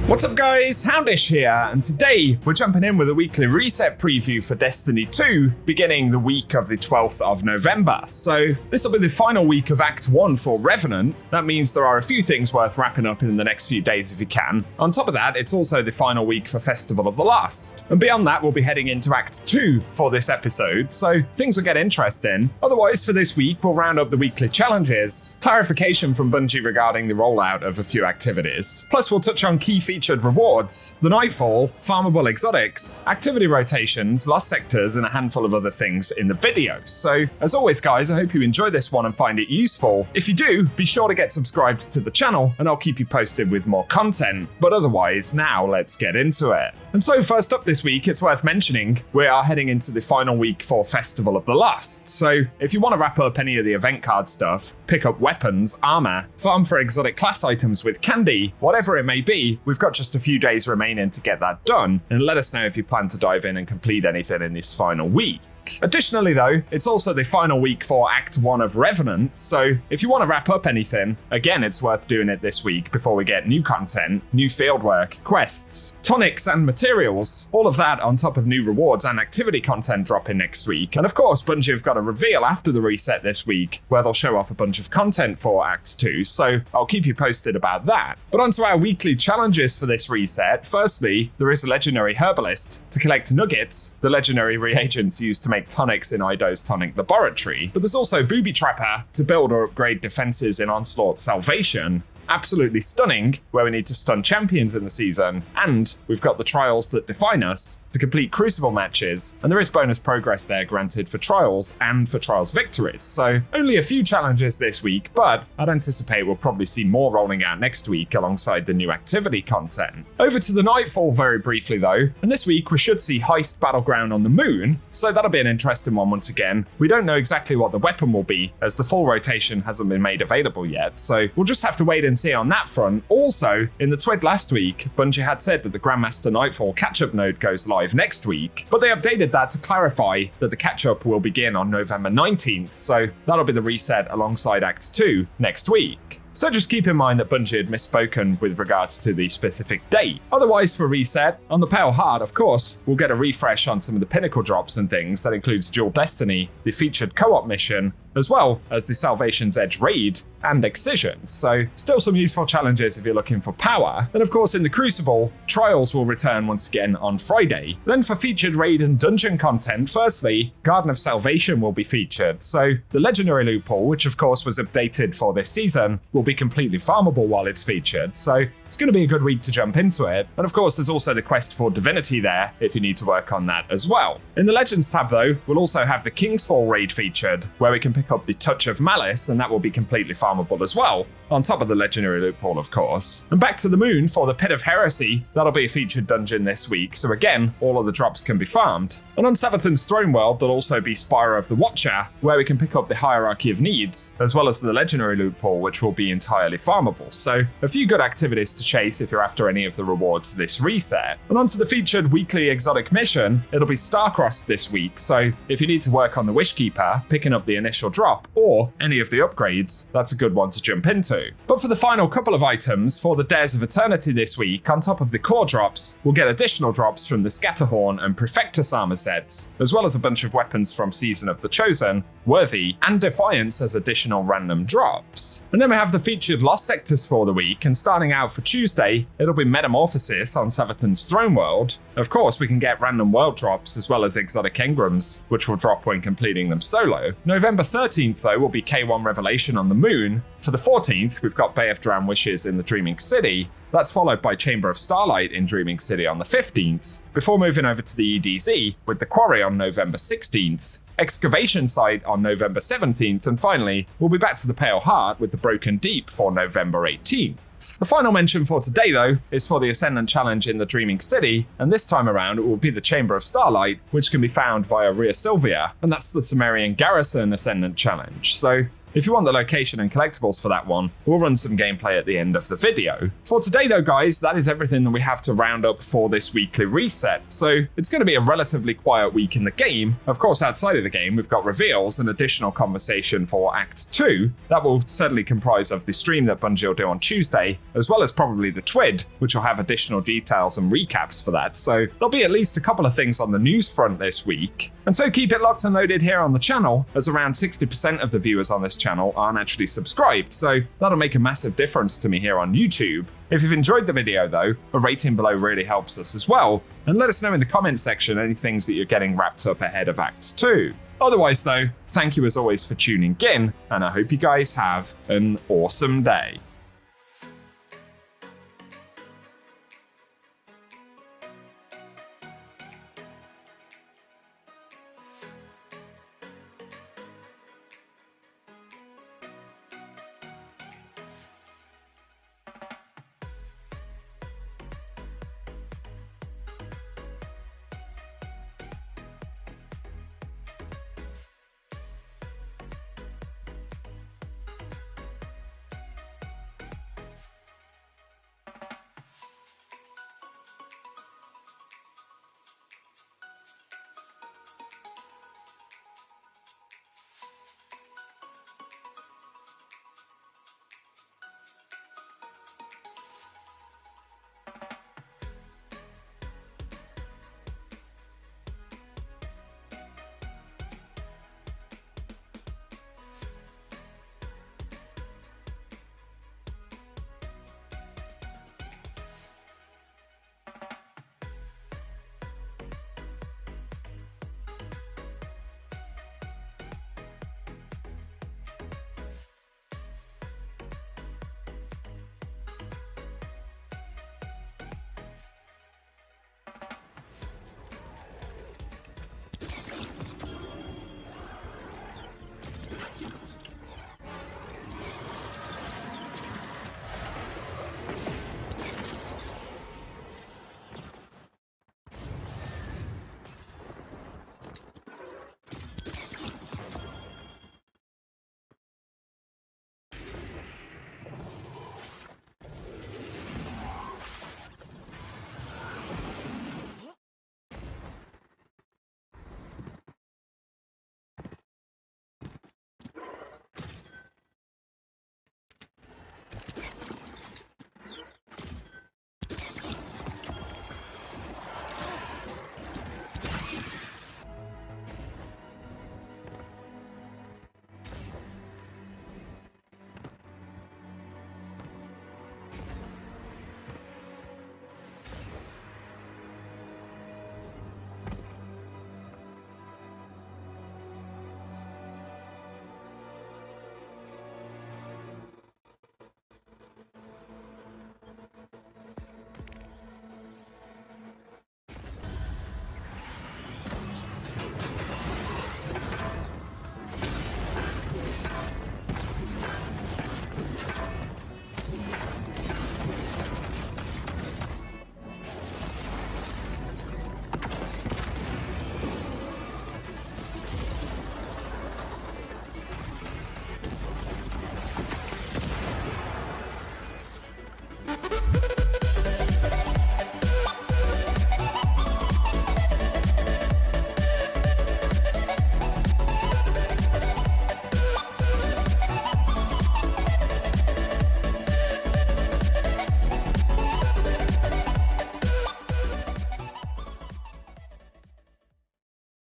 What's up guys, Houndish here, and today we're jumping in with a weekly reset preview for Destiny 2, beginning the week of the 12th of November. So this will be the final week of Act 1 for Revenant. That means there are a few things worth wrapping up in the next few days if you can. On top of that, it's also the final week for Festival of the Lost. And beyond that, we'll be heading into Act 2 for this episode, so things will get interesting. Otherwise, for this week, we'll round up the weekly challenges, clarification from Bungie regarding the rollout of a few activities. Plus, we'll touch on key features rewards, the Nightfall, farmable exotics, activity rotations, lost sectors, and a handful of other things in the video. So, as always guys, I hope you enjoy this one and find it useful. If you do, be sure to get subscribed to the channel and I'll keep you posted with more content. But otherwise, now let's get into it. And so first up this week, it's worth mentioning, we are heading into the final week for Festival of the Lost. So, if you want to wrap up any of the event card stuff, pick up weapons, armor, farm for exotic class items with candy, whatever it may be, we've got just a few days remaining to get that done, and let us know if you plan to dive in and complete anything in this final week. Additionally though, it's also the final week for Act 1 of Revenant, so if you want to wrap up anything, again it's worth doing it this week before we get new content, new fieldwork, quests, tonics and materials, all of that on top of new rewards and activity content dropping next week. And of course, Bungie have got a reveal after the reset this week, where they'll show off a bunch of content for Act 2, so I'll keep you posted about that. But onto our weekly challenges for this reset. Firstly, there is a legendary herbalist to collect nuggets, the legendary reagents used to make tonics in Ido's tonic laboratory, but there's also Booby Trapper to build or upgrade defenses in Onslaught Salvation. Absolutely stunning, where we need to stun champions in the season, and we've got the Trials That Define Us to complete Crucible matches, and there is bonus progress there granted for Trials and for Trials victories. So only a few challenges this week, but I'd anticipate we'll probably see more rolling out next week alongside the new activity content. Over to the Nightfall very briefly though, and this week we should see Heist Battleground on the Moon, so that'll be an interesting one once again. We don't know exactly what the weapon will be, as the full rotation hasn't been made available yet, so we'll just have to wait and see on that front. Also, in the TWID last week, Bungie had said that the Grandmaster Nightfall catch-up node goes live next week, but they updated that to clarify that the catch-up will begin on November 19th, so that'll be the reset alongside Act 2 next week. So just keep in mind that Bungie had misspoken with regards to the specific date. Otherwise for reset, on the Pale Heart, of course, we'll get a refresh on some of the pinnacle drops and things. That includes Dual Destiny, the featured co-op mission, as well as the Salvation's Edge raid and Excision. So still some useful challenges if you're looking for power. Then of course in the Crucible, Trials will return once again on Friday. Then for featured raid and dungeon content, firstly, Garden of Salvation will be featured. So the legendary loot pool, which of course was updated for this season, will be completely farmable while it's featured. So it's going to be a good week to jump into it. And of course, there's also the quest for Divinity there, if you need to work on that as well. In the Legends tab though, we'll also have the Kingsfall raid featured, where we can pick up the Touch of Malice, and that will be completely farmable as well, on top of the legendary loot pool of course. And back to the Moon for the Pit of Heresy, that'll be a featured dungeon this week, so again, all of the drops can be farmed. And on Savathun's Throne World, there'll also be Spire of the Watcher, where we can pick up the Hierarchy of Needs, as well as the legendary loot pool, which will be entirely farmable. So a few good activities to chase if you're after any of the rewards this reset. And onto the featured weekly exotic mission, it'll be Starcrossed this week, so if you need to work on the Wishkeeper, picking up the initial drop, or any of the upgrades, that's a good one to jump into. But for the final couple of items, for the Dares of Eternity this week, on top of the core drops, we'll get additional drops from the Scatterhorn and Prefectus armor sets, as well as a bunch of weapons from Season of the Chosen, Worthy, and Defiance as additional random drops. And then we have the featured Lost Sectors for the week, and starting out for Tuesday, it'll be Metamorphosis on Savathun's Throne World. Of course, we can get random world drops as well as exotic engrams, which will drop when completing them solo. November 13th though will be K1 Revelation on the Moon. For the 14th, we've got Bay of Drowned Wishes in the Dreaming City. That's followed by Chamber of Starlight in Dreaming City on the 15th, before moving over to the EDZ with the Quarry on November 16th, Excavation Site on November 17th, and finally, we'll be back to the Pale Heart with the Broken Deep for November 18th. The final mention for today though is for the Ascendant Challenge in the Dreaming City, and this time around it will be the Chamber of Starlight, which can be found via Rhea Sylvia, and that's the Sumerian Garrison Ascendant Challenge. So if you want the location and collectibles for that one, we'll run some gameplay at the end of the video. For today though guys, that is everything that we have to round up for this weekly reset, so it's going to be a relatively quiet week in the game. Of course, outside of the game, we've got reveals and additional conversation for Act 2. That will certainly comprise of the stream that Bungie will do on Tuesday, as well as probably the TWID, which will have additional details and recaps for that, so there'll be at least a couple of things on the news front this week. And so keep it locked and loaded here on the channel, as around 60% of the viewers on this channel aren't actually subscribed, so that'll make a massive difference to me here on YouTube. If you've enjoyed the video though, a rating below really helps us as well, and let us know in the comment section any things that you're getting wrapped up ahead of Act 2. Otherwise though, thank you as always for tuning in, and I hope you guys have an awesome day.